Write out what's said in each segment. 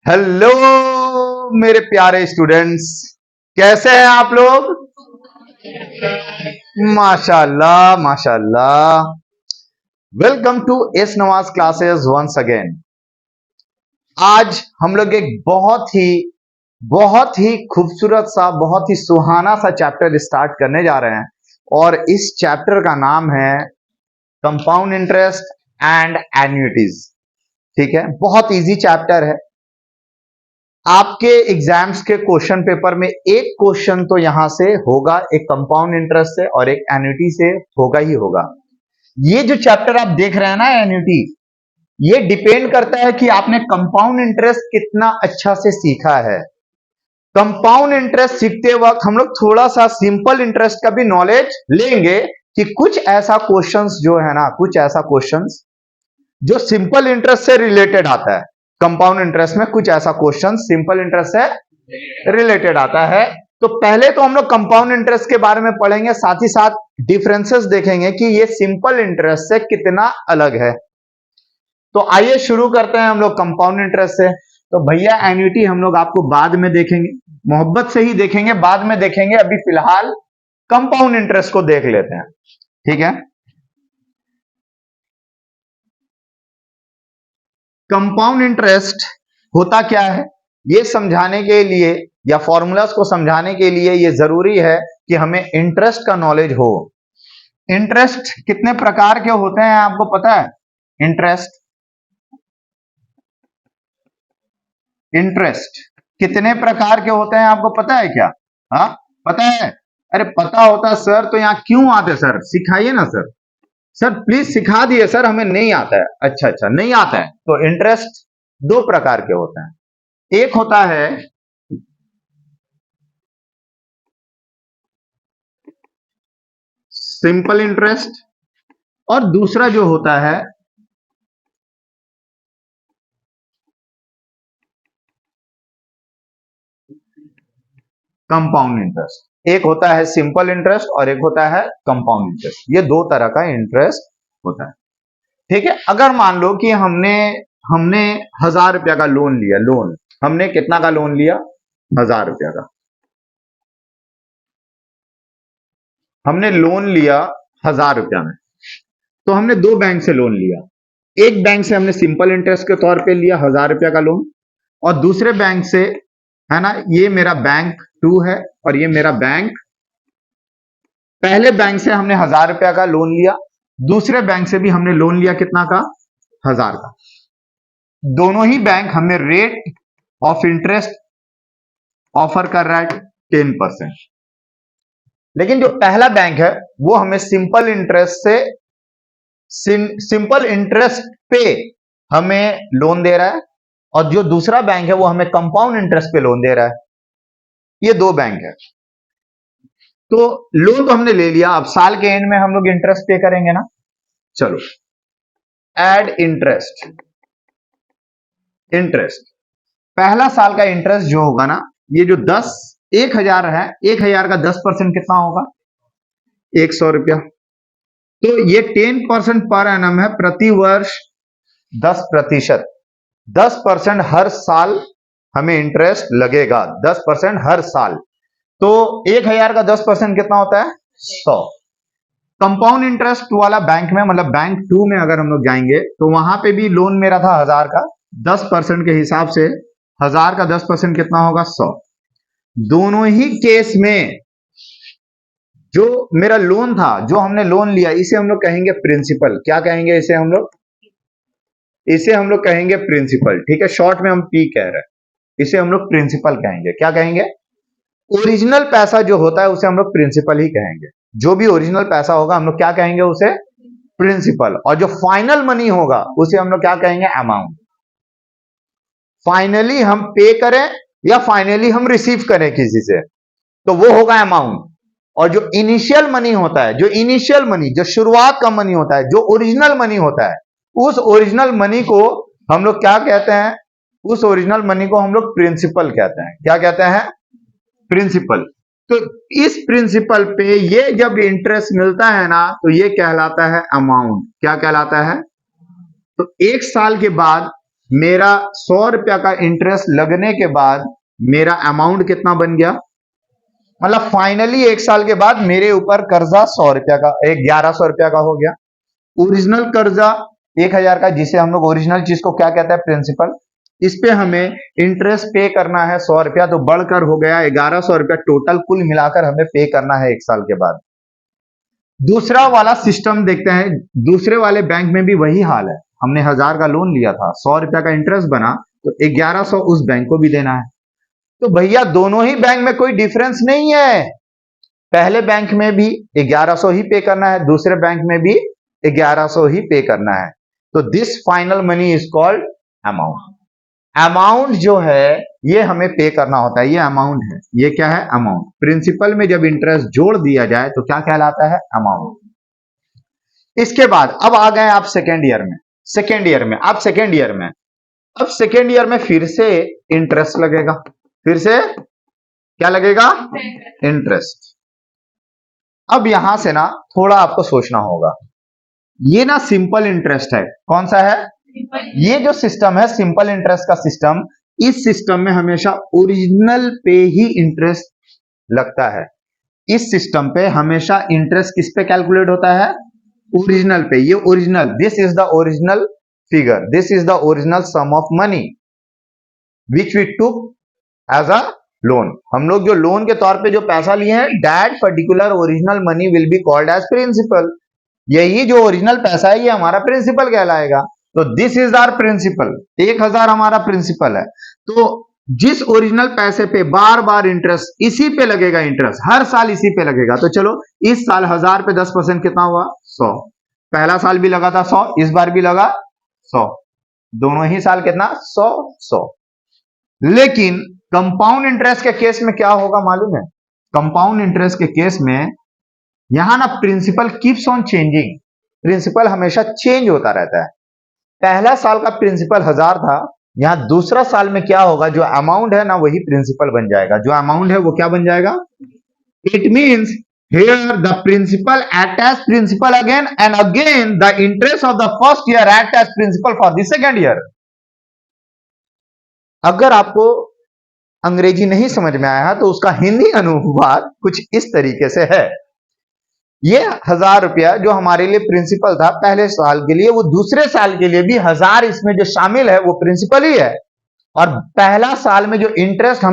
Hello मेरे प्यारे students, कैसे हैं आप लोग? माशाल्लाह माशाल्लाह। Welcome to S Nawaz classes once again. आज हम लोग एक बहुत ही खूबसूरत सा, बहुत ही सुहाना सा चैप्टर स्टार्ट करने जा रहे हैं और इस चैप्टर का नाम है कंपाउंड इंटरेस्ट एंड एन्युइटीज। ठीक है, बहुत इजी चैप्टर है। आपके एग्जाम्स के क्वेश्चन पेपर में एक क्वेश्चन तो यहां से होगा, एक कंपाउंड इंटरेस्ट से और एक एन्युटी से होगा ही होगा। ये जो चैप्टर आप देख रहे हैं ना, एन्युटी, ये डिपेंड करता है कि आपने कंपाउंड इंटरेस्ट कितना अच्छा से सीखा है। कंपाउंड इंटरेस्ट सीखते वक्त हम लोग थोड़ा सा सिंपल इंटरेस्ट का भी नॉलेज लेंगे कि कुछ ऐसा क्वेश्चंस जो है ना, कुछ ऐसा क्वेश्चंस जो सिंपल इंटरेस्ट से रिलेटेड आता है। कंपाउंड इंटरेस्ट में कुछ ऐसा क्वेश्चन सिंपल इंटरेस्ट से रिलेटेड आता है। तो पहले तो हम लोग कंपाउंड इंटरेस्ट के बारे में पढ़ेंगे, साथ ही साथ डिफरेंसेस देखेंगे कि ये सिंपल इंटरेस्ट से कितना अलग है। तो आइए शुरू करते हैं हम लोग कंपाउंड इंटरेस्ट से। तो भैया एन्युटी हम लोग आपको बाद में देखेंगे, मोहब्बत से ही देखेंगे, बाद में देखेंगे। अभी फिलहाल कंपाउंड इंटरेस्ट को देख लेते हैं, ठीक है। कंपाउंड इंटरेस्ट होता क्या है, ये समझाने के लिए या फॉर्मूलास को समझाने के लिए ये जरूरी है कि हमें इंटरेस्ट का नॉलेज हो। इंटरेस्ट कितने प्रकार के होते हैं आपको पता है? इंटरेस्ट इंटरेस्ट कितने प्रकार के होते हैं आपको पता है क्या? हाँ, पता है? अरे पता होता सर तो यहाँ क्यों आते सर? सिखाइए ना सर। सर प्लीज सिखा दिए सर, हमें नहीं आता है। अच्छा अच्छा, नहीं आता है। तो इंटरेस्ट दो प्रकार के होते हैं। एक होता है सिंपल इंटरेस्ट और दूसरा जो होता है कंपाउंड इंटरेस्ट। एक होता है सिंपल इंटरेस्ट और एक होता है कंपाउंड इंटरेस्ट। ये दो तरह का इंटरेस्ट होता है, ठीक है। अगर मान लो कि हमने हमने 1000 रुपया का लोन लिया। लोन हमने कितना का लोन लिया? 1000 रुपया का हमने लोन लिया 1000 रुपया में। तो हमने दो बैंक से लोन लिया। एक बैंक से हमने सिंपल इंटरेस्ट के तौर पे लिया 1000 रुपया का लोन, और दूसरे बैंक से, है ना, ये मेरा बैंक 2 है और ये मेरा बैंक। पहले बैंक से हमने 1000 रुपया का लोन लिया, दूसरे बैंक से भी हमने लोन लिया कितना का? 1000 का। दोनों ही बैंक हमें रेट ऑफ इंटरेस्ट ऑफर कर रहा है 10%। लेकिन जो पहला बैंक है वो हमें सिंपल इंटरेस्ट पे हमें लोन दे रहा है, और जो दूसरा बैंक है वो हमें कंपाउंड इंटरेस्ट पे लोन दे रहा है। ये दो बैंक है। तो लोन तो हमने ले लिया, अब साल के एंड में हम लोग इंटरेस्ट पे करेंगे ना। चलो, एड इंटरेस्ट। इंटरेस्ट पहला साल का इंटरेस्ट जो होगा ना, ये जो 1000 है, 1000 का 10% कितना होगा? 100 रुपया। तो ये 10% पर एनम है, प्रति वर्ष 10%। 10% हर साल हमें इंटरेस्ट लगेगा, 10% हर साल। तो 1000 का 10% कितना होता है? 100। कंपाउंड इंटरेस्ट वाला बैंक में, मतलब बैंक 2 में अगर हम लोग जाएंगे तो वहां पे भी लोन मेरा था 1000 का, 10% के हिसाब से 1000 का 10% कितना होगा? 100। दोनों ही केस में जो मेरा लोन था, जो हमने लोन लिया, इसे हम लोग कहेंगे प्रिंसिपल। क्या कहेंगे इसे हम लोग? इसे हम लोग कहेंगे प्रिंसिपल, ठीक है। शॉर्ट में हम पी कह रहे हैं, इसे हम लोग प्रिंसिपल कहेंगे। क्या कहेंगे? ओरिजिनल पैसा जो होता है उसे हम लोग प्रिंसिपल ही कहेंगे। जो भी ओरिजिनल पैसा होगा हम लोग क्या कहेंगे? उसे प्रिंसिपल। और जो फाइनल मनी होगा उसे हम लोग क्या कहेंगे? अमाउंट। फाइनली हम पे करें या फाइनली हम रिसीव करें किसी से, तो वो होगा अमाउंट। और जो इनिशियल मनी होता है, जो इनिशियल मनी, जो शुरुआत का मनी होता है, जो ओरिजिनल मनी होता है, उस ओरिजिनल मनी को हम लोग क्या कहते हैं? उस ओरिजिनल मनी को हम लोग प्रिंसिपल कहते हैं। क्या कहते हैं? प्रिंसिपल। तो इस प्रिंसिपल पे ये जब इंटरेस्ट मिलता है ना, तो ये कहलाता है अमाउंट। क्या कहलाता है? तो एक साल के बाद मेरा 100 रुपया का इंटरेस्ट लगने के बाद मेरा अमाउंट कितना बन गया, मतलब फाइनली 1 साल के बाद मेरे ऊपर कर्जा 100 रुपया का 1100 रुपया का हो गया। ओरिजिनल कर्जा 1000 का, जिसे हम लोग ओरिजिनल चीज को क्या कहते हैं, प्रिंसिपल, इस पे हमें इंटरेस्ट पे करना है 100 रुपया, तो बढ़कर हो गया 1100 रुपया टोटल, कुल मिलाकर हमें पे करना है 1 साल के बाद। दूसरा वाला सिस्टम देखते हैं, दूसरे वाले बैंक में भी वही हाल है। हमने 1000 का लोन लिया था, 100 रुपया का इंटरेस्ट बना, तो 1100 उस बैंक को भी देना है। तो भैया दोनों ही बैंक में कोई डिफरेंस नहीं है, पहले बैंक में भी 1100 ही पे करना है, दूसरे बैंक में भी 1100 ही पे करना है। तो this final money is called amount. Amount जो है ये हमें पे करना होता है, ये अमाउंट है। ये क्या है, अमाउंट। प्रिंसिपल में जब इंटरेस्ट जोड़ दिया जाए तो क्या कहलाता है, अमाउंट। इसके बाद अब आ गए आप सेकेंड ईयर में। अब सेकेंड ईयर में फिर से इंटरेस्ट लगेगा, फिर से क्या लगेगा, इंटरेस्ट। अब यहां से ना थोड़ा आपको सोचना होगा, ये ना सिंपल इंटरेस्ट है, कौन सा है, ये जो सिस्टम है सिंपल इंटरेस्ट का सिस्टम, इस सिस्टम में हमेशा ओरिजिनल पे ही इंटरेस्ट लगता है। इस सिस्टम पे हमेशा इंटरेस्ट किस पे कैलकुलेट होता है, ओरिजिनल पे। ये original, this is the original figure, this is the original sum of money which we took as a loan. हम लोग जो लोन के तौर पे जो पैसा लिए हैं, that particular original money will be called as principal. यही जो ओरिजिनल पैसा है ये हमारा प्रिंसिपल कहलाएगा। तो दिस इज आवर प्रिंसिपल, 1000 हमारा प्रिंसिपल है। तो जिस ओरिजिनल पैसे पे बार बार इंटरेस्ट इसी पे लगेगा, इंटरेस्ट हर साल इसी पे लगेगा। तो चलो इस साल 1000 पे 10% कितना हुआ, 100। पहला साल भी लगा था 100, इस बार भी लगा 100, दोनों ही साल कितना, 100 100। लेकिन कंपाउंड इंटरेस्ट के केस में क्या होगा मालूम है, कंपाउंड इंटरेस्ट के केस में यहां ना principal keeps on changing, principal हमेशा चेंज होता रहता है। पहला साल का प्रिंसिपल 1000 था, यहां दूसरा साल में क्या होगा, जो अमाउंट है ना वही प्रिंसिपल बन जाएगा, जो अमाउंट है वो क्या बन जाएगा। It means here the principal act as principal again and again the interest of the first year act as principal for the second year. अगर आपको अंग्रेजी नहीं समझ में आया तो उसका हिंदी अनुवाद कुछ इस तरीके से है। ये 1000 रुपया जो हमारे लिए प्रिंसिपल था पहले साल के लिए, वो दूसरे साल के लिए भी 1000 इसमें जो शामिल है वो प्रिंसिपल ही है। और पहला साल में जो इंटरेस्ट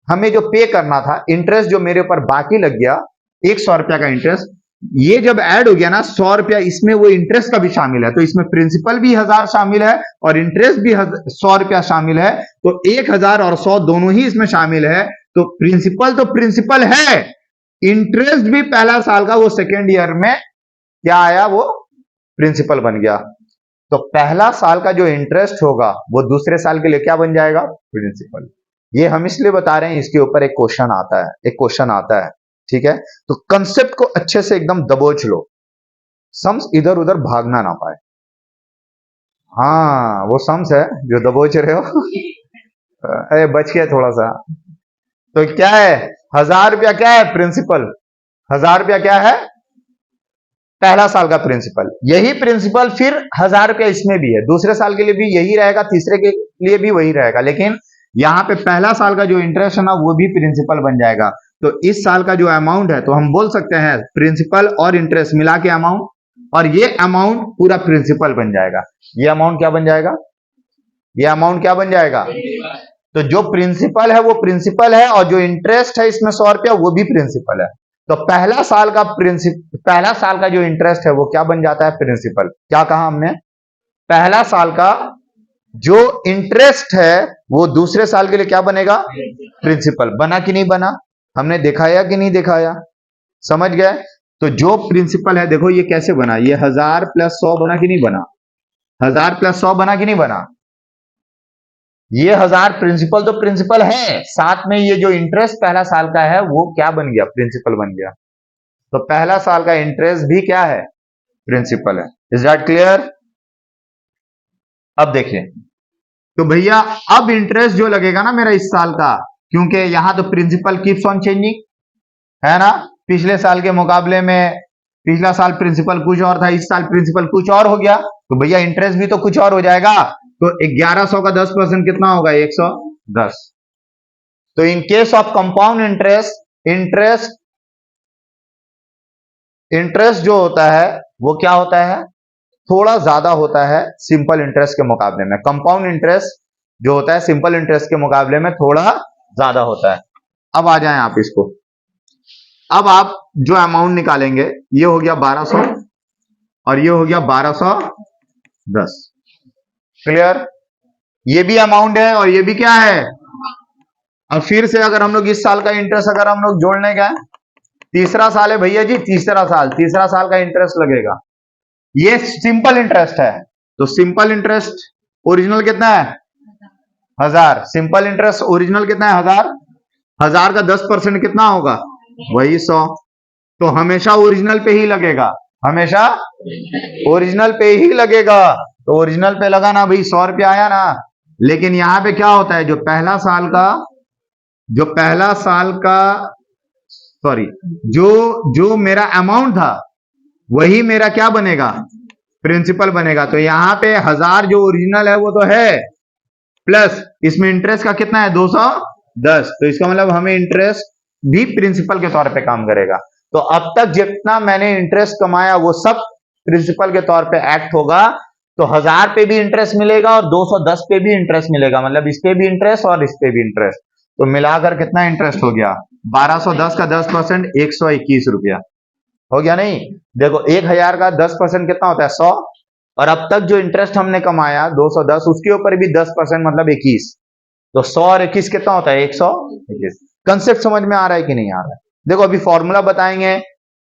हमें जो पे करना था, इंटरेस्ट जो मेरे ऊपर बाकी लग गया 100 रुपया का इंटरेस्ट, ये जब ऐड हो गया ना 100 रुपया, इसमें वो इंटरेस्ट का भी शामिल है। तो इसमें प्रिंसिपल भी 1000 शामिल है और इंटरेस्ट भी 100 रुपया शामिल है। तो 1000 और 100 दोनों ही इसमें शामिल है। तो प्रिंसिपल है, इंटरेस्ट भी पहला साल का वो सेकेंड ईयर में क्या आया, वो प्रिंसिपल बन गया। तो पहला साल का जो इंटरेस्ट होगा वो दूसरे साल के लिए क्या बन जाएगा, प्रिंसिपल। ये हम इसलिए बता रहे हैं, इसके ऊपर एक क्वेश्चन आता है, ठीक है। तो कंसेप्ट को अच्छे से एकदम दबोच लो, सम्स इधर उधर भागना ना पाए। हाँ वो सम्स है जो दबोच रहे हो अरे बच गया थोड़ा सा। तो क्या है, 1000 रुपया क्या है, प्रिंसिपल। 1000 रुपया क्या है, पहला साल का प्रिंसिपल। यही प्रिंसिपल फिर 1000 रुपया इसमें भी है, दूसरे साल के लिए भी यही रहेगा, तीसरे के लिए भी वही रहेगा। लेकिन यहां पे पहला साल का जो इंटरेस्ट है ना वो भी प्रिंसिपल बन जाएगा। तो इस साल का जो अमाउंट है, तो हम बोल सकते हैं प्रिंसिपल और इंटरेस्ट मिला के अमाउंट, और ये अमाउंट पूरा प्रिंसिपल बन जाएगा। ये अमाउंट क्या बन जाएगा, ये अमाउंट क्या बन जाएगा। तो जो प्रिंसिपल है वो प्रिंसिपल है, और जो इंटरेस्ट है इसमें 100 रुपया वो भी प्रिंसिपल है। तो पहला साल का जो इंटरेस्ट है वो क्या बन जाता है, प्रिंसिपल। क्या कहा हमने, पहला साल का जो इंटरेस्ट है वो दूसरे साल के लिए क्या बनेगा, प्रिंसिपल। बना कि नहीं बना, हमने दिखाया कि नहीं दिखाया, समझ गए। तो जो प्रिंसिपल है देखो ये कैसे बना, ये 1000 + 100 बना कि नहीं बना, 1000 + 100 बना कि नहीं बना। ये 1000 प्रिंसिपल तो प्रिंसिपल है, साथ में ये जो इंटरेस्ट पहला साल का है वो क्या बन गया, प्रिंसिपल बन गया। तो पहला साल का इंटरेस्ट भी क्या है, प्रिंसिपल है। Is that clear. अब देखिए, तो भैया अब इंटरेस्ट जो लगेगा ना मेरा इस साल का, क्योंकि यहां तो प्रिंसिपल कीप्स ऑन चेंजिंग है ना, पिछले साल के मुकाबले में पिछला साल प्रिंसिपल कुछ और था, इस साल प्रिंसिपल कुछ और हो गया, तो भैया इंटरेस्ट भी तो कुछ और हो जाएगा। तो 1100 का 10% कितना होगा? 110। तो in case of compound interest, interest जो होता है वो क्या होता है? थोड़ा ज्यादा होता है सिंपल इंटरेस्ट के मुकाबले में। कंपाउंड इंटरेस्ट जो होता है सिंपल इंटरेस्ट के मुकाबले में थोड़ा ज्यादा होता है। अब आ जाएं आप इसको। अब आप जो अमाउंट निकालेंगे, ये हो गया 1200 और ये हो गया 1210। क्लियर? ये भी अमाउंट है और ये भी क्या है? अब फिर से अगर हम लोग इस साल का इंटरेस्ट अगर हम लोग जोड़ने का, तीसरा साल है भैया जी, तीसरा साल का इंटरेस्ट लगेगा। ये सिंपल इंटरेस्ट है, तो सिंपल इंटरेस्ट ओरिजिनल कितना है? 1000। सिंपल इंटरेस्ट ओरिजिनल कितना है? 1000। 1000 का 10% कितना होगा? वही 100। तो हमेशा ओरिजिनल पे ही लगेगा, हमेशा ओरिजिनल पे ही लगेगा। तो ओरिजिनल पे लगा ना भाई, 100 रुपया आया ना। लेकिन यहां पे क्या होता है, जो पहला साल का सॉरी, जो मेरा अमाउंट था वही मेरा क्या बनेगा? प्रिंसिपल बनेगा। तो यहां पे 1000 जो ओरिजिनल है वो तो है, प्लस इसमें इंटरेस्ट का कितना है? 210। तो इसका मतलब हमें इंटरेस्ट भी प्रिंसिपल के तौर पे काम करेगा। तो अब तक जितना मैंने इंटरेस्ट कमाया वो सब प्रिंसिपल के तौर पे एक्ट होगा। तो 1000 पे भी इंटरेस्ट मिलेगा और 210 पे भी इंटरेस्ट मिलेगा, मतलब इस पे भी इंटरेस्ट और इस पे भी इंटरेस्ट। तो मिलाकर कितना इंटरेस्ट हो गया? 1210 का 10% 121 रुपया हो गया। नहीं, देखो 1000 का 10% कितना होता है? 100। और अब तक जो इंटरेस्ट हमने कमाया 210, उसके ऊपर भी 10% मतलब 21। तो 100 और 21 कितना होता है? 121। कंसेप्ट समझ में आ रहा है कि नहीं आ रहा है? देखो अभी फॉर्मूला बताएंगे,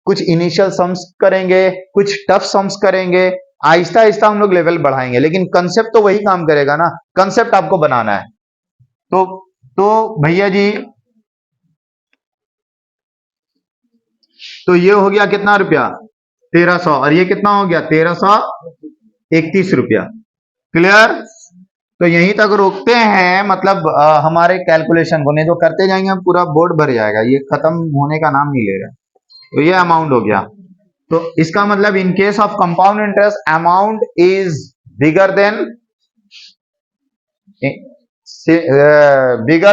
कुछ इनिशियल सम्स करेंगे, कुछ टफ सम्स करेंगे, आहिस्ता आहिस्ता हम लोग लेवल बढ़ाएंगे, लेकिन कंसेप्ट तो वही काम करेगा ना। कंसेप्ट आपको बनाना है। तो भैया जी, तो ये हो गया कितना रुपया? 1300। और ये कितना हो गया? 1331 रुपया। क्लियर? तो यहीं तक रोकते हैं, मतलब हमारे कैलकुलेशन को, नहीं तो करते जाएंगे हम पूरा बोर्ड भर जाएगा, ये खत्म होने का नाम नहीं ले रहा। तो ये अमाउंट हो गया। तो इसका मतलब in case of compound interest amount is bigger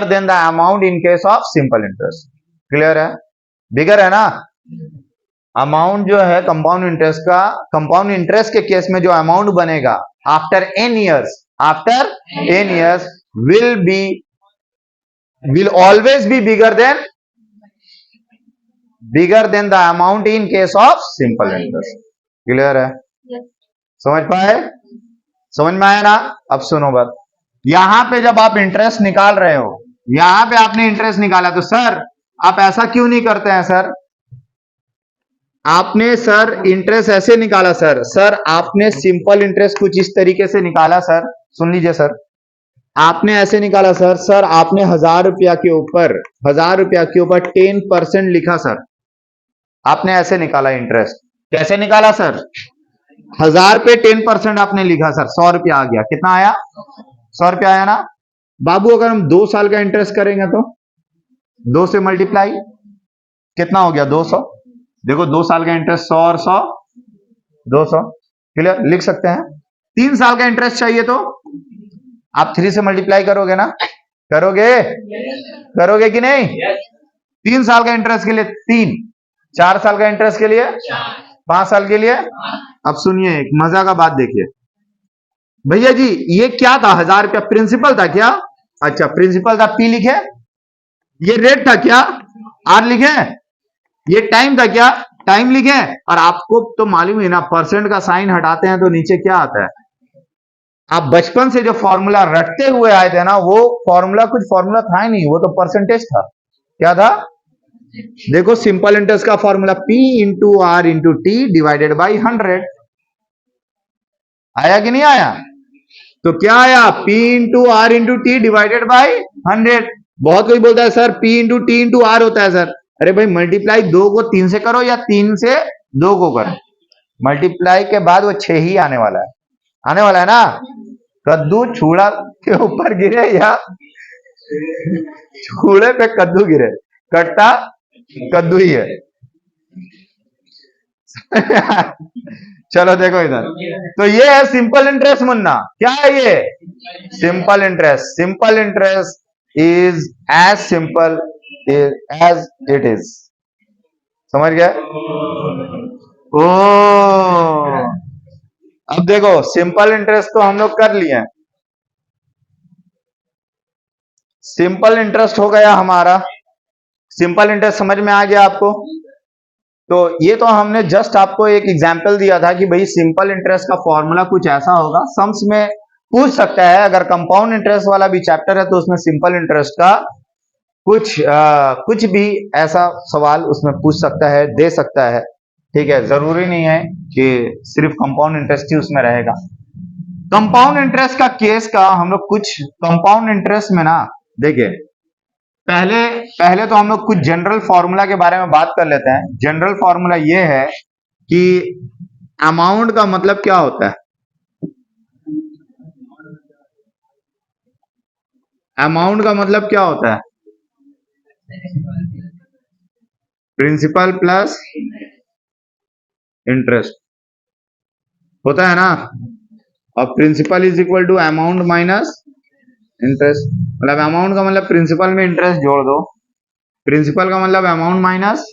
than the amount in case of simple interest. Clear है? बिगर है ना अमाउंट जो है कंपाउंड इंटरेस्ट का। कंपाउंड इंटरेस्ट के केस में जो अमाउंट बनेगा after n years will always be bigger than the amount in case of simple interest. Clear है? समझ पाए? समझ में आया ना? अब सुनो बात, यहां पे जब आप इंटरेस्ट निकाल रहे हो, यहां पे आपने इंटरेस्ट निकाला, तो सर आप ऐसा क्यों नहीं करते हैं? सर आपने सर इंटरेस्ट ऐसे निकाला, सर आपने सिंपल इंटरेस्ट कुछ इस तरीके से निकाला। सर सुन लीजिए, सर आपने ऐसे निकाला। सर आपने 1000 रुपया के ऊपर 10% लिखा। सर आपने ऐसे निकाला इंटरेस्ट। कैसे निकाला सर? 1000 पे 10% आपने लिखा। सर 100 रुपया आ गया। कितना आया? 100 रुपया आया ना बाबू? अगर हम 2 साल का इंटरेस्ट करेंगे तो 2 से मल्टीप्लाई कितना हो गया? 200। देखो 2 साल का इंटरेस्ट 100 और 100 200। क्लियर? लिख सकते हैं। 3 साल का इंटरेस्ट चाहिए तो आप 3 से मल्टीप्लाई करोगे ना? करोगे कि नहीं? 3 साल का इंटरेस्ट के लिए 3, 4 साल का इंटरेस्ट के लिए 5 साल के लिए। अब सुनिए एक मजा का बात देखिए भैया जी, ये क्या था? 1000 रुपया प्रिंसिपल था क्या? अच्छा प्रिंसिपल था, पी लिखे। ये रेट था क्या? आर लिखे। ये टाइम था क्या? टाइम लिखे। और आपको तो मालूम है ना, परसेंट का साइन हटाते हैं तो नीचे क्या आता है? आप बचपन से जो फॉर्मूला रटते हुए आए थे ना, वो फॉर्मूला कुछ फॉर्मूला था ही नहीं, वो तो परसेंटेज था। क्या था? देखो सिंपल इंटरेस्ट का formula P into R into T divided by 100। आया कि नहीं आया? तो क्या आया? P into R into T divided by 100। बहुत कोई बोलता है sir P into T into R होता है। सर अरे भाई, मल्टीप्लाई 2 को 3 से करो या 3 से 2 को करो, मल्टीप्लाई के बाद वो 6 ही आने वाला है ना। कद्दू छूड़ा के ऊपर गिरे या छूड़े पे कद्दू गिरे, कट्टा कद्दू ही है। चलो देखो इधर, तो ये है सिंपल इंटरेस्ट मुन्ना। क्या है ये? Simple interest. Simple interest is as simple as it is. समझ गए? ओ, अब देखो सिंपल इंटरेस्ट तो हम लोग कर लिए। सिंपल इंटरेस्ट हो गया हमारा। सिंपल इंटरेस्ट समझ में आ गया आपको? तो ये तो हमने जस्ट आपको एक एग्जांपल दिया था कि भाई सिंपल इंटरेस्ट का फॉर्मूला कुछ ऐसा होगा। सम्स में पूछ सकता है, अगर कंपाउंड इंटरेस्ट वाला भी चैप्टर है तो उसमें सिंपल इंटरेस्ट का कुछ भी ऐसा सवाल उसमें पूछ सकता है, दे सकता है। ठीक है, जरूरी नहीं है कि सिर्फ कंपाउंड इंटरेस्ट ही उसमें रहेगा। कंपाउंड इंटरेस्ट का केस का हम लोग कुछ कंपाउंड इंटरेस्ट में ना देखिए, पहले पहले तो हम लोग कुछ जनरल फॉर्मूला के बारे में बात कर लेते हैं। जनरल फॉर्मूला ये है कि अमाउंट का मतलब क्या होता है? अमाउंट का मतलब क्या होता है? प्रिंसिपल प्लस इंटरेस्ट होता है ना। और principal is equal to amount minus interest. मतलब अमाउंट का मतलब प्रिंसिपल में इंटरेस्ट जोड़ दो, प्रिंसिपल का मतलब अमाउंट माइनस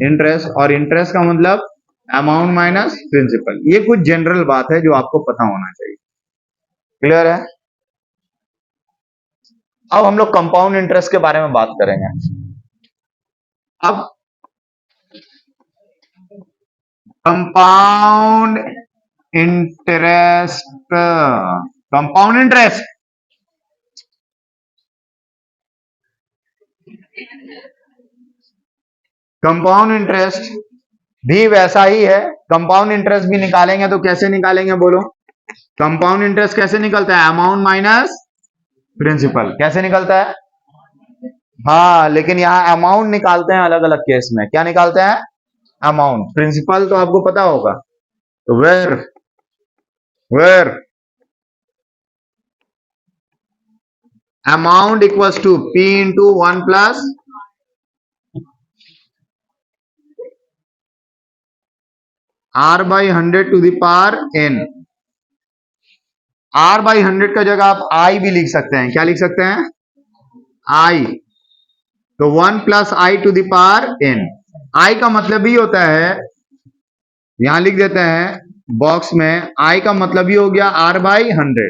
इंटरेस्ट, और इंटरेस्ट का मतलब अमाउंट माइनस प्रिंसिपल। ये कुछ जनरल बात है जो आपको पता होना चाहिए। क्लियर है? अब हम लोग कंपाउंड इंटरेस्ट के बारे में बात करेंगे। अब compound interest, compound interest compound interest भी वैसा ही है। कंपाउंड इंटरेस्ट भी निकालेंगे तो कैसे निकालेंगे बोलो? कंपाउंड इंटरेस्ट कैसे निकलता है? Amount minus principal. कैसे निकलता है? हाँ, लेकिन यहाँ अमाउंट निकालते हैं अलग अलग केस में। क्या निकालते हैं? अमाउंट। प्रिंसिपल तो आपको पता होगा। तो where amount equals to P into 1 plus R by 100 to the power N। R by 100 का जगह आप I भी लिख सकते हैं। क्या लिख सकते हैं? I। तो 1 plus I to the power N। I का मतलब ही होता है, यहां लिख देते हैं बॉक्स में, I का मतलब ही हो गया R बाई 100।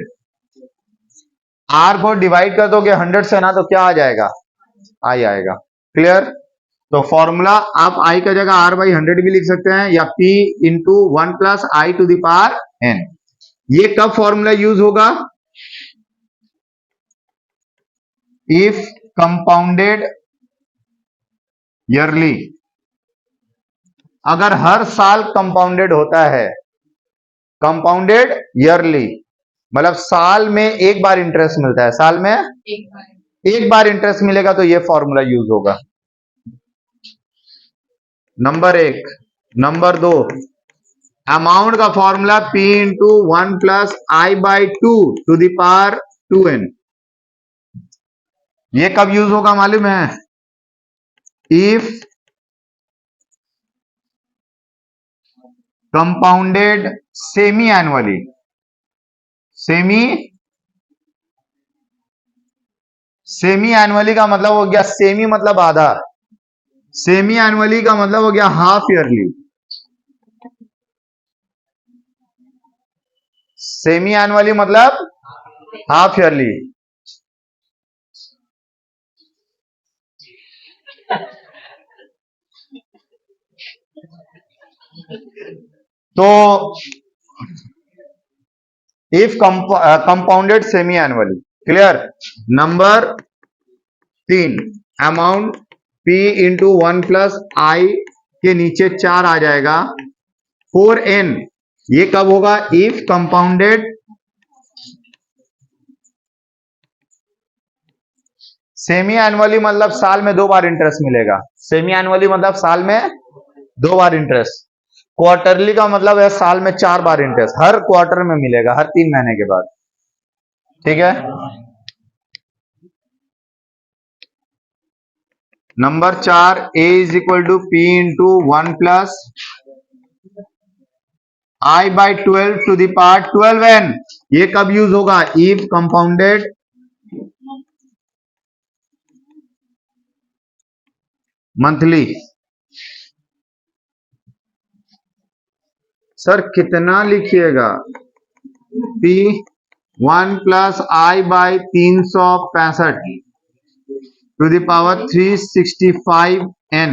R को डिवाइड कर दोगे 100 से ना तो क्या आ जाएगा? I आएगा। क्लियर? तो फॉर्मूला आप I का जगह R बाई 100 भी लिख सकते हैं, या P into 1 plus I to the power N। ये कब फॉर्मूला यूज होगा? If compounded yearly. अगर हर साल कंपाउंडेड होता है, कंपाउंडेड ईयरली मतलब साल में एक बार इंटरेस्ट मिलता है, साल में एक बार इंटरेस्ट मिलेगा तो ये फॉर्मूला यूज होगा। नंबर एक। नंबर दो, अमाउंट का formula P into 1 plus I by 2 to the power 2N। ये कब यूज होगा मालूम है? If compounded semi annually. Semi annually का मतलब हो गया, सेमी मतलब आधा, सेमी एनुअली का मतलब हो गया हाफ ईयरली। सेमी एनुअली मतलब हाफ ईयरली। तो if compounded semi annually. Clear? Number 3, amount P into 1 plus I के नीचे 4 आ जाएगा 4N। ये कब होगा? इफ कंपाउंडेड सेमी एनुअली मतलब साल में 2 बार इंटरेस्ट मिलेगा। सेमी एनुअली मतलब साल में 2 बार इंटरेस्ट। क्वार्टरली का मतलब है साल में 4 बार इंटरेस्ट, हर क्वार्टर में मिलेगा, हर 3 महीने के बाद। ठीक है? Number 4, A is equal to P into 1 plus I by 12 to the power 12n। ये कब यूज होगा? If compounded monthly. सर कितना लिखिएगा? P 1 plus I by 365 to the power 365n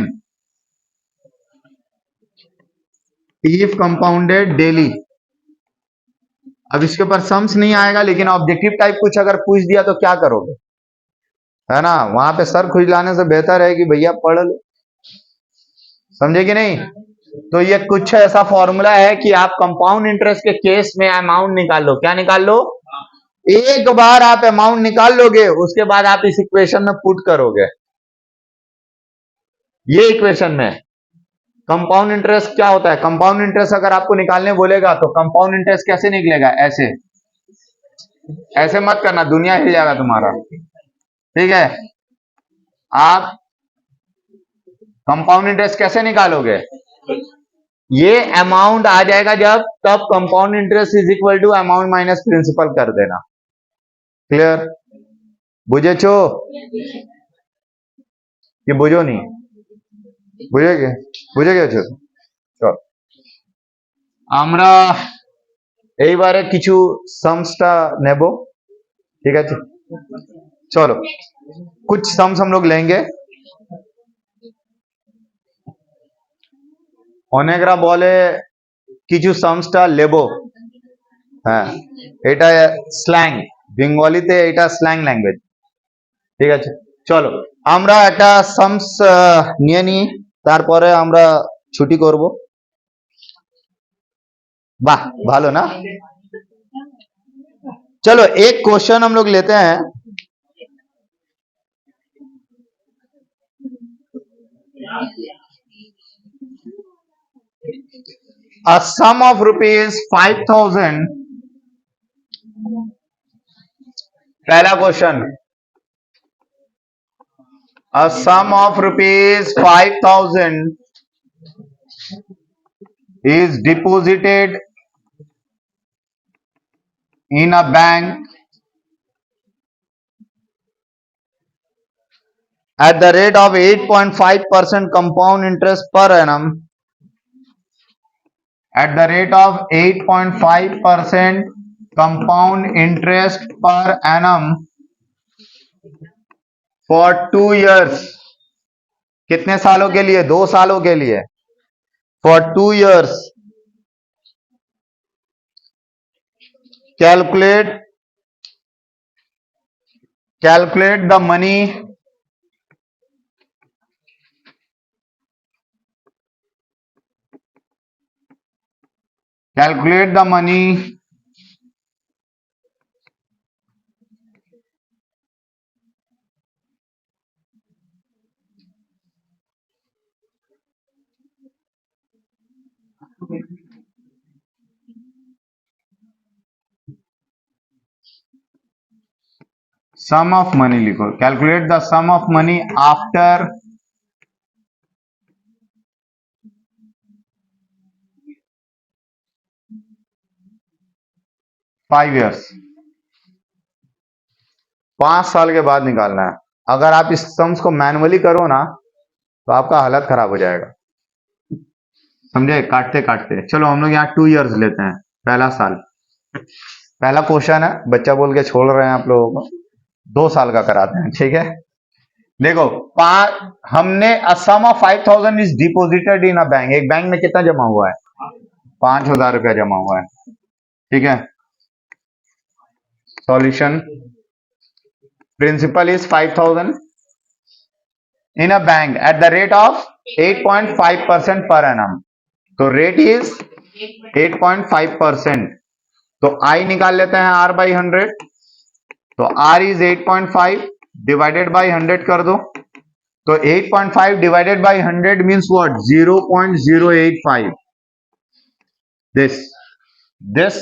if compounded daily. अब इसके ऊपर सम्स नहीं आएगा, लेकिन ऑब्जेक्टिव टाइप कुछ अगर पूछ दिया तो क्या करोगे? है ना, वहां पे सर खुजलाने से बेहतर है कि भैया पढ़ लो। समझे कि नहीं? तो ये कुछ ऐसा फॉर्मूला है कि आप कंपाउंड इंटरेस्ट के केस में अमाउंट निकाल लो। क्या निकाल लो? एक बार आप अमाउंट निकाल लोगे, उसके बाद आप इस इक्वेशन में पुट करोगे। ये इक्वेशन में कंपाउंड इंटरेस्ट क्या होता है? कंपाउंड इंटरेस्ट अगर आपको निकालने बोलेगा तो कंपाउंड इंटरेस्ट कैसे निकलेगा? ऐसे। ऐसे मत करना, दुनिया हिल जाएगा तुम्हारा। ठीक है, आप कंपाउंड इंटरेस्ट कैसे निकालोगे? ये अमाउंट आ जाएगा जब, तब compound interest is equal to amount minus principal कर देना। क्लियर? बुझे छो कि बुझो नहीं? বুঝে গেছো? চল আমরা এইবারে কিছু सम्सটা নেব। ঠিক আছে, चलो कुछ सम्स हम लोग लेंगे। অনেকরা বলে কিছু सम्सটা लेब। হ্যাঁ, এটা স্ল্যাং, বেঙ্গলিতে এটা স্ল্যাং ল্যাঙ্গুয়েজ। ঠিক আছে, চলো আমরা একটা सम्स নিয়ে নিই, তারপরে আমরা ছুটি করব। वाह, भालो ना। चलो एक क्वेश्चन हम लोग लेते हैं। A sum of rupees 5,000। पहला question, a sum of rupees 5,000 is deposited in a bank at the rate of 8.5% compound interest per annum, at the rate of 8.5% compound interest per annum for 2 years। कितने सालों के लिए? 2 सालों के लिए। for 2 years। calculate the money sum of money लिखो। calculate the sum of money after 5 years। 5 साल के बाद निकालना है। अगर आप इस सम्स को मैनुअली करो ना तो आपका हालत खराब हो जाएगा। समझे? काटते काटते। चलो हम लोग यहाँ 2 इयर्स लेते हैं, पहला साल। पहला क्वेश्चन है, बच्चा बोल के छोड़ रहे हैं आप लोगों को, 2 साल का कराते हैं। ठीक है, देखो हमने sum of 5,000 is deposited in a bank. एक बैंक में कितना जमा हुआ है? 5,000 रुपया जमा हुआ है। ठीक है, solution, principal is 5,000 in a bank at the rate of 8.5% per annum. तो रेट इज 8.5%। तो आई निकाल लेते हैं R बाई 100। तो R इज 8.5 डिवाइडेड बाई 100 कर दो। तो 8.5 divided by 100 means what? 0.085। This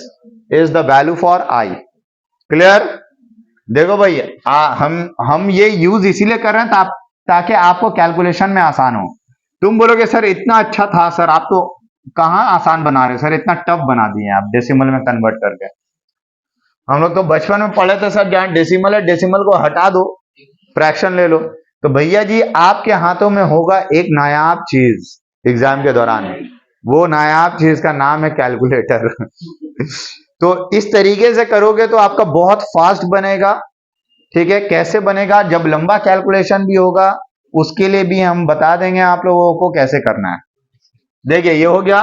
is the value for I. Clear? देखो भाई, हम ये यूज इसीलिए कर रहे हैं ताकि आपको कैलकुलेशन में आसान हो। तुम बोलोगे सर इतना अच्छा था सर, आप तो कहाँ आसान बना रहे सर, इतना टफ बना दिए आप डेसिमल में कन्वर्ट करके। हम लोग तो बचपन में पढ़े थे सर, जहाँ डेसिमल है डेसिमल को हटा दो, फ्रैक्शन ले लो। तो भैया जी आपके हाथों में होगा एक नायाब चीज एग्जाम के दौरान, वो नायाब चीज का नाम है कैलकुलेटर। तो इस तरीके से करोगे तो आपका बहुत फास्ट बनेगा। ठीक है, कैसे बनेगा, जब लंबा कैलकुलेशन भी होगा उसके लिए भी हम बता देंगे आप लोगों को कैसे करना है। देखिए ये हो गया।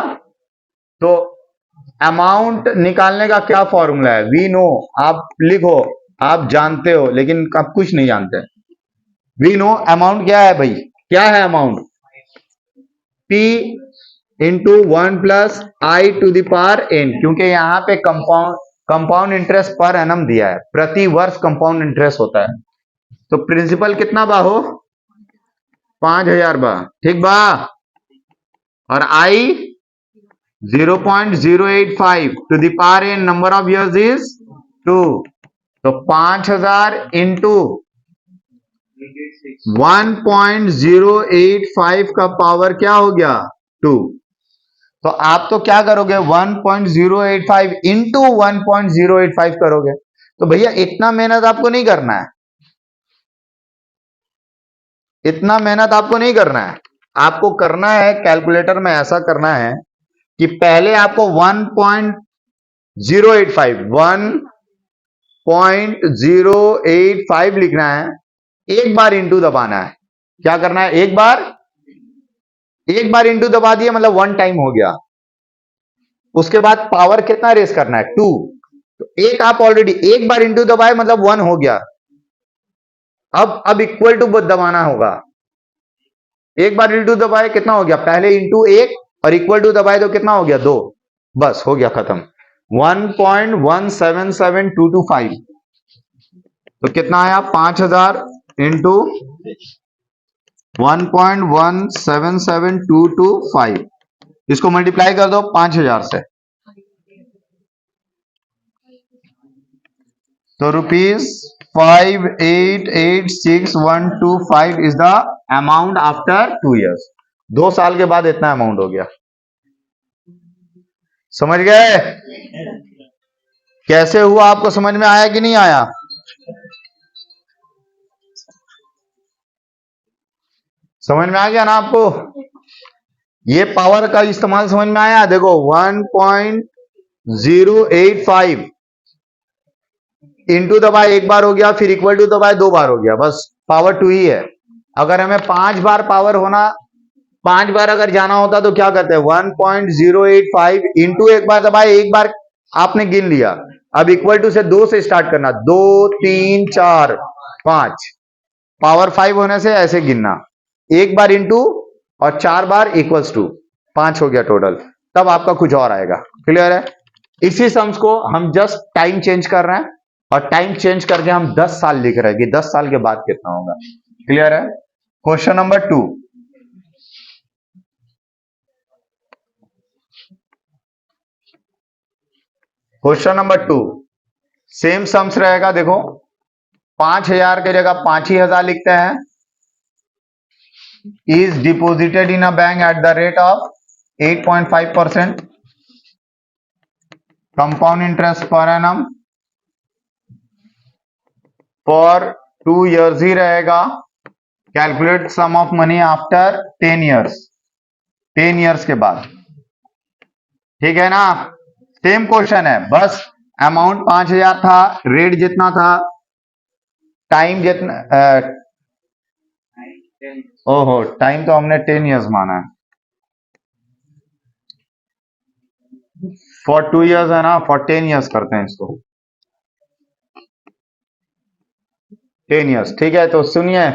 तो अमाउंट निकालने का क्या फॉर्मूला है, वी नो, आप लिखो, आप जानते हो लेकिन आप कुछ नहीं जानते। वी नो अमाउंट क्या है भाई, क्या है अमाउंट, P इंटू 1+i⁴n, क्योंकि यहां पे कंपाउंड इंटरेस्ट पर एनम दिया है, प्रति वर्ष कंपाउंड इंटरेस्ट होता है। तो प्रिंसिपल कितना बा हो, 5000 बा, ठीक बा, और i 0.085 to the power n, number of years is 2। तो 5000 इंटू 1.085 का पावर क्या हो गया, 2। तो आप तो क्या करोगे, 1.085 इंटू 1.085 करोगे। तो भैया इतना मेहनत आपको नहीं करना है, इतना मेहनत आपको नहीं करना है। आपको करना है कैलकुलेटर में ऐसा करना है कि पहले आपको 1.085 लिखना है, एक बार इंटू दबाना है। क्या करना है, एक बार इंटू दबा दिया मतलब 1 टाइम हो गया। उसके बाद पावर कितना रेस करना है, 2। तो एक आप ऑलरेडी एक बार इंटू दबाए मतलब 1 हो गया। अब इक्वल टू दबाना होगा, एक बार इंटू दबाए कितना हो गया, पहले इंटू 1 और इक्वल टू दबाए तो कितना हो गया, 2, बस हो गया खत्म। 1.177225, तो कितना आया, 5000 इंटू 1.177225, इसको मल्टीप्लाई कर दो 5000 से, तो ₹5886125 is the amount after 2 years। 2 साल के बाद इतना अमाउंट हो गया। समझ गए कैसे हुआ, आपको समझ में आया कि नहीं आया। समझ में आ गया ना आपको, ये पावर का इस्तेमाल समझ में आया। देखो 1.085 इंटू दबाए एक बार हो गया, फिर इक्वल टू दबाए 2 बार हो गया, बस पावर 2 ही है। अगर हमें 5 बार पावर होना, 5 बार अगर जाना होता तो क्या करते हैं, 1.085 इंटू एक बार दबाए, एक बार आपने गिन लिया, अब इक्वल टू से 2 से स्टार्ट करना, 2 3 4 5, पावर 5 होने से ऐसे गिनना, एक बार इंटू और 4 बार इक्वल्स टू 5 हो गया टोटल, तब आपका कुछ और आएगा। क्लियर है। इसी सम्स को हम जस्ट टाइम चेंज कर रहे हैं, और टाइम चेंज करके हम 10 साल लिख रहे हैं कि 10 साल के बाद कितना होगा। क्लियर है। Question number 2, question number 2 same sums रहेगा। देखो 5000 की जगह 5,000 लिखते हैं। Is deposited in a bank at the rate of 8.5% compound interest per annum for 2 years ही रहेगा। Calculate sum of money after 10 years, 10 years के बाद। ठीक है ना, सेम क्वेश्चन है, बस अमाउंट 5000 था, रेट जितना था, टाइम जितना, ओहो टाइम तो हमने 10 years माना है, फॉर 2 years है ना, फॉर 10 years करते हैं इसको, 10 years। ठीक है, तो सुनिए,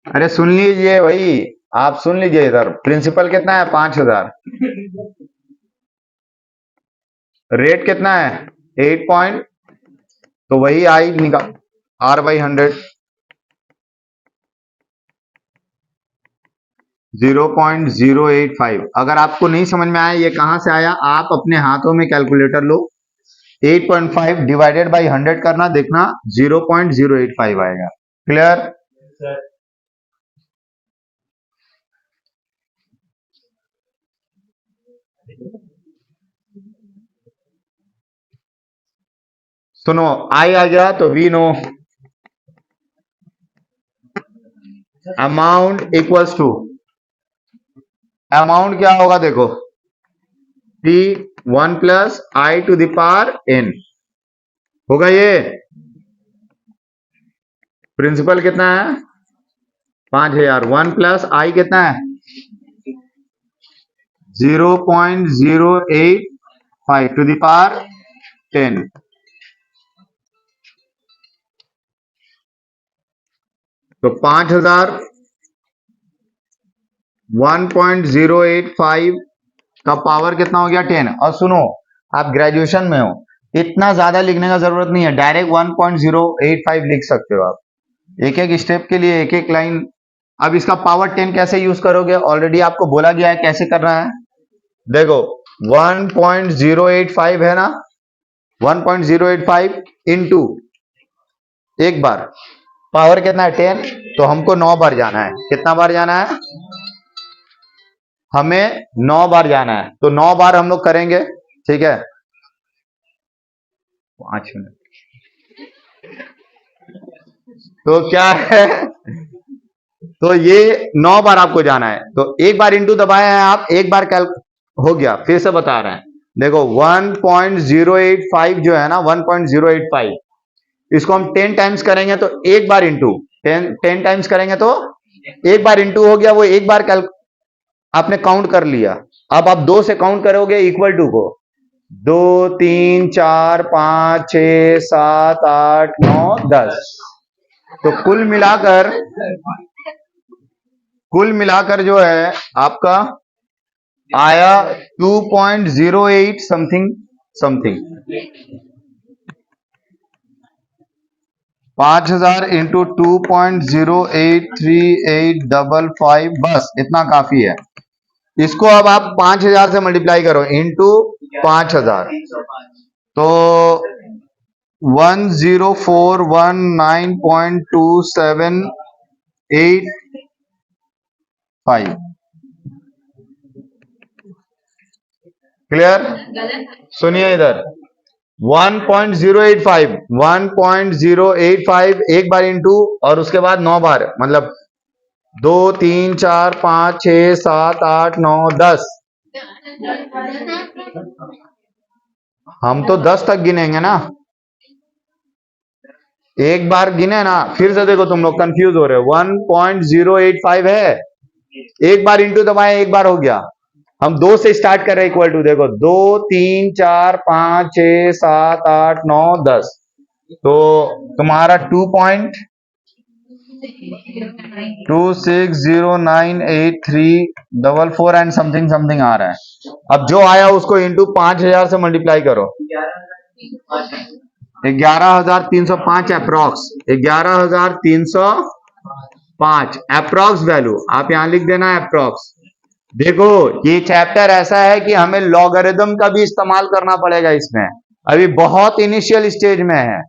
अरे सुन लीजिए भाई, आप सुन लीजिए इधर, प्रिंसिपल कितना है, 5000, रेट कितना है 8 पॉइंट, तो वही आई निकाल R/100 0.085। अगर आपको नहीं समझ में आया ये कहां से आया, आप अपने हाथों में कैलकुलेटर लो, 8.5 डिवाइडेड बाई 100 करना, देखना 0.085 आएगा। क्लियर। सुनो, आई आ गया तो we know amount equals to, amount क्या होगा देखो, T 1 plus I to the power N होगा। ये प्रिंसिपल कितना है 5000, 1 प्लस आई कितना है 0.085 टू द पावर 10। तो 5000 1.085 का पावर कितना हो गया 10। और सुनो, आप ग्रेजुएशन में हो, इतना ज्यादा लिखने का जरूरत नहीं है, डायरेक्ट 1.085 लिख सकते हो आप, एक एक स्टेप के लिए एक एक लाइन। अब इसका पावर 10 कैसे यूज करोगे, ऑलरेडी आपको बोला गया है कैसे करना है। देखो 1.085 है ना, 1.085 इंटू एक बार, पावर कितना है 10, तो हमको 9 बार जाना है। कितना बार जाना है, हमें 9 बार जाना है, तो 9 बार हम लोग करेंगे, ठीक है। 5 मिनट तो क्या है, तो ये 9 बार आपको जाना है, तो एक बार इंटू दबाए हैं आप, एक बार कैल हो गया, फिर से बता रहे हैं। देखो 1.085 जो है ना, 1.085 इसको हम 10 टाइम्स करेंगे तो एक बार इंटू 10 टाइम्स करेंगे तो एक बार इंटू हो गया, वो एक बार कैल आपने काउंट कर लिया। अब आप 2 से काउंट करोगे इक्वल टू को, 2 3 4 5 6 7 8 9 10, तो कुल मिलाकर जो है आपका आया 2.08 समथिंग समथिंग। 5000 इंटू 2.083855, बस इतना काफी है। इसको अब आप 5000 से मल्टीप्लाई करो इंटू 5000, तो 104119.278 क्लियर। सुनिए इधर 1.085 एक बार इंटू, और उसके बाद 9 बार, मतलब 2 3 4 5 6 7 8 9 10, हम तो 10 तक गिनेंगे ना, एक बार गिने ना, फिर से देखो तुम लोग कंफ्यूज हो रहे हो। 1.085 है, एक बार इंटू दबाए एक बार हो गया, हम 2 से स्टार्ट कर रहे हैं, इक्वल टू देखो 2 3 4 5 6 7 8 9 10, तो तुम्हारा 2.26098344 एंड समथिंग समथिंग आ रहा है। अब जो आया उसको इंटू 5000 से मल्टीप्लाई करो, 11305 अप्रोक्स, 11305 अप्रोक्स वैल्यू आप यहां लिख देना अप्रोक्स। देखो ये चैप्टर ऐसा है कि हमें लॉगरिथम का भी इस्तेमाल करना पड़ेगा इसमें, अभी बहुत इनिशियल स्टेज में है,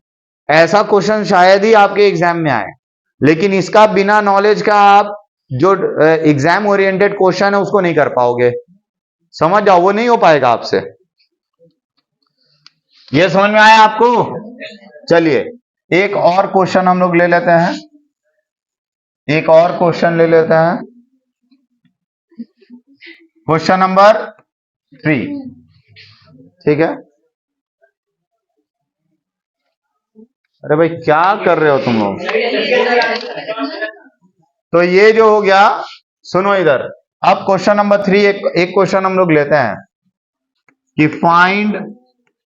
ऐसा क्वेश्चन शायद ही आपके एग्जाम में आए, लेकिन इसका बिना नॉलेज का आप जो एग्जाम ओरिएंटेड क्वेश्चन है उसको नहीं कर पाओगे, समझ जाओ, वो नहीं हो पाएगा आपसे। ये समझ में आया आपको। चलिए एक और क्वेश्चन हम लोग ले लेते हैं, एक और क्वेश्चन ले लेते हैं, क्वेश्चन नंबर 3, ठीक है। अरे भाई क्या कर रहे हो तुम लोग। तो ये जो हो गया, सुनो इधर, अब क्वेश्चन नंबर 3 एक क्वेश्चन हम लोग लेते हैं कि find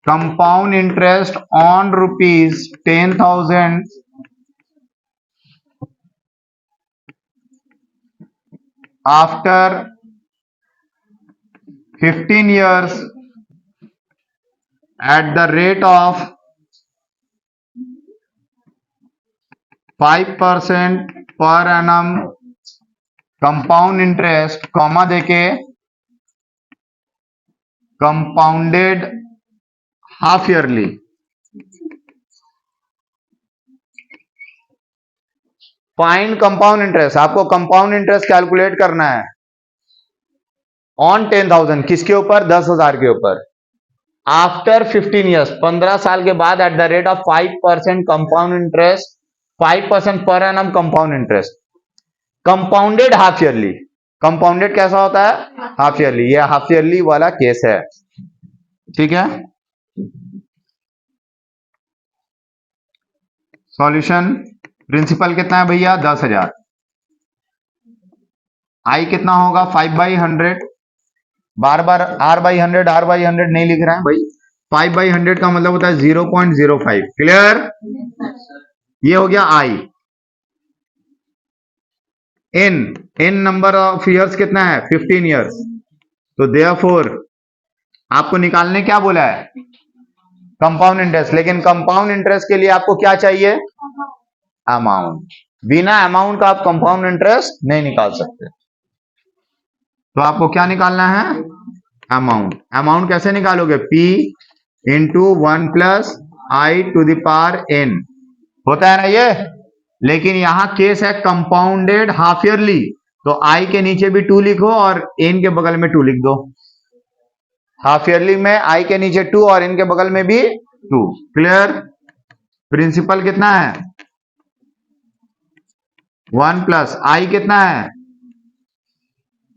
compound interest on ₹10,000 after 15 years at the rate of 5% per annum compound interest, comma देके compounded half yearly. Find compound interest, आपको कंपाउंड इंटरेस्ट कैलकुलेट करना है ऑन 10,000, किसके ऊपर 10,000 के ऊपर, आफ्टर 15 ईयर्स, 15 साल के बाद eight the rate of 5% compound interest, 5% per annum compound interest, compounded half yearly. Compounded कैसा होता है? Half yearly. ये हाफ ईयरली वाला केस है, ठीक है। सॉल्यूशन, प्रिंसिपल कितना है भैया? 10,000। आई कितना होगा? 5/100। बार बार R/100 नहीं लिख रहे हैं भाई। 5/100 का मतलब होता है 0.05। क्लियर? ये हो गया आई। इन नंबर ऑफ ईयर्स कितना है? 15 ईयर्स। तो देयरफॉर आपको निकालने क्या बोला है? Compound interest. लेकिन कंपाउंड इंटरेस्ट के लिए आपको क्या चाहिए? अमाउंट। बिना अमाउंट का आप कंपाउंड इंटरेस्ट नहीं निकाल सकते। तो आपको क्या निकालना है? अमाउंट। अमाउंट कैसे निकालोगे? P into 1 plus I to the power n। होता है ना ये? लेकिन यहां केस है कंपाउंडेड हाफ ईयरली, तो आई के नीचे भी 2 लिखो और n के बगल में 2 लिख दो। हाफ ईयरली में आई के नीचे 2 और n के बगल में भी 2। क्लियर? प्रिंसिपल कितना है? 1 प्लस आई कितना है?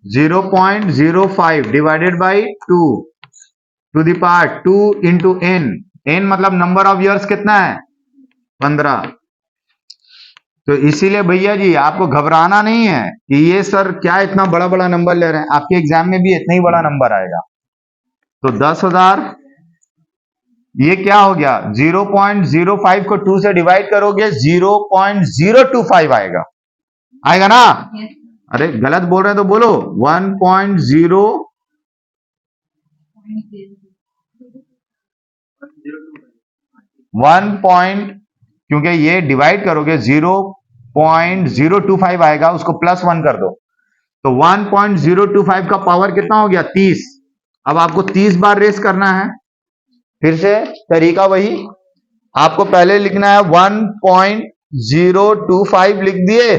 0.05 divided by 2 to the power 2 into n। n मतलब नंबर ऑफ ईयर्स कितना है? 15। तो इसीलिए भैया जी आपको घबराना नहीं है कि ये सर क्या इतना बड़ा बड़ा नंबर ले रहे हैं। आपके एग्जाम में भी इतना ही बड़ा नंबर आएगा। तो 10,000, ये क्या हो गया? 0.05 को 2 से डिवाइड करोगे 0.025 आएगा। आएगा ना? अरे गलत बोल रहे हैं तो बोलो। 1.0 क्योंकि ये डिवाइड करोगे 0.025 आएगा, उसको +1 कर दो। तो 1.025 का पावर कितना हो गया? 30। अब आपको 30 बार रेस करना है। फिर से तरीका वही, आपको पहले लिखना है 1.025 लिख दिए।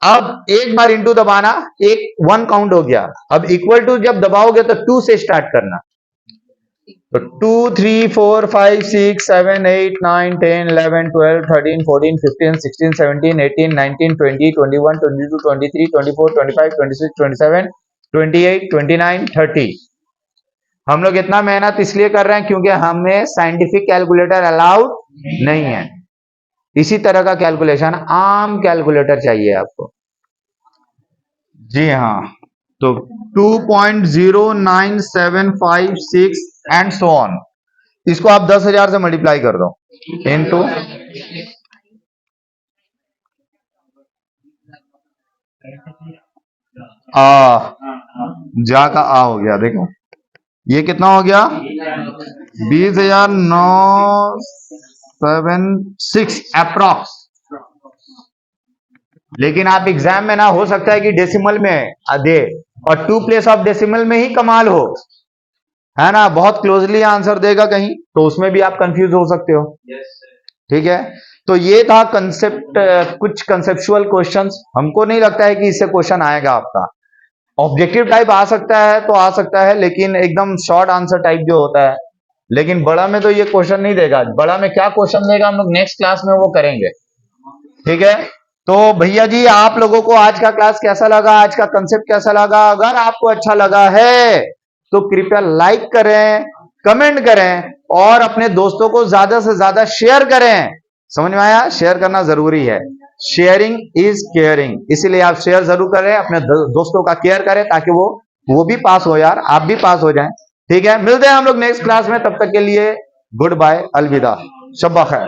अब एक बार इंटू दबाना, 1 काउंट हो गया। अब इक्वल टू जब दबाओगे तो 2 से स्टार्ट करना। तो 2, 3, 4, 5, 6, 7, 8, 9, 10, 11, 12, 13, 14, 15, 16, 17, 18, 19, 20, 21, 22, 23, 24, 25, 26, 27, 28, 29, 30। हम लोग इतना मेहनत इसलिए कर रहे हैं क्योंकि हमें साइंटिफिक कैलकुलेटर अलाउड नहीं है। इसी तरह का कैलकुलेशन आम कैलकुलेटर चाहिए आपको। जी हाँ, तो 2.09756 एंड सो ऑन। इसको आप 10,000 से मल्टीप्लाई कर दो इनटू जा का आ हो गया। देखो ये कितना हो गया? 20,976 अप्रॉक्स। लेकिन आप एग्जाम में ना, हो सकता है कि डेसिमल में दे और 2 प्लेस ऑफ डेसिमल में ही कमाल हो, है ना, बहुत क्लोजली आंसर देगा कहीं, तो उसमें भी आप कंफ्यूज हो सकते हो। ठीक है, तो ये था कंसेप्ट, कुछ कंसेप्चुअल क्वेश्चंस। हमको नहीं लगता है कि इससे क्वेश्चन आएगा आपका। ऑब्जेक्टिव टाइप आ सकता है तो आ सकता है, लेकिन एकदम शॉर्ट आंसर टाइप जो होता है। लेकिन बड़ा में तो ये क्वेश्चन नहीं देगा। बड़ा में क्या क्वेश्चन देगा हम लोग नेक्स्ट क्लास में वो करेंगे। ठीक है, तो भैया जी आप लोगों को आज का क्लास कैसा लगा? आज का कंसेप्ट कैसा लगा? अगर आपको अच्छा लगा है तो कृपया लाइक करें, कमेंट करें और अपने दोस्तों को ज्यादा से ज्यादा शेयर करें। समझ में आया? शेयर करना जरूरी है। शेयरिंग इज केयरिंग, इसीलिए आप शेयर जरूर करें, अपने दोस्तों का केयर करें ताकि वो भी पास हो यार, आप भी पास हो जाएं। ठीक है, मिलते हैं हम लोग नेक्स्ट क्लास में। तब तक के लिए गुड बाय, अलविदा, शब्बा खैर।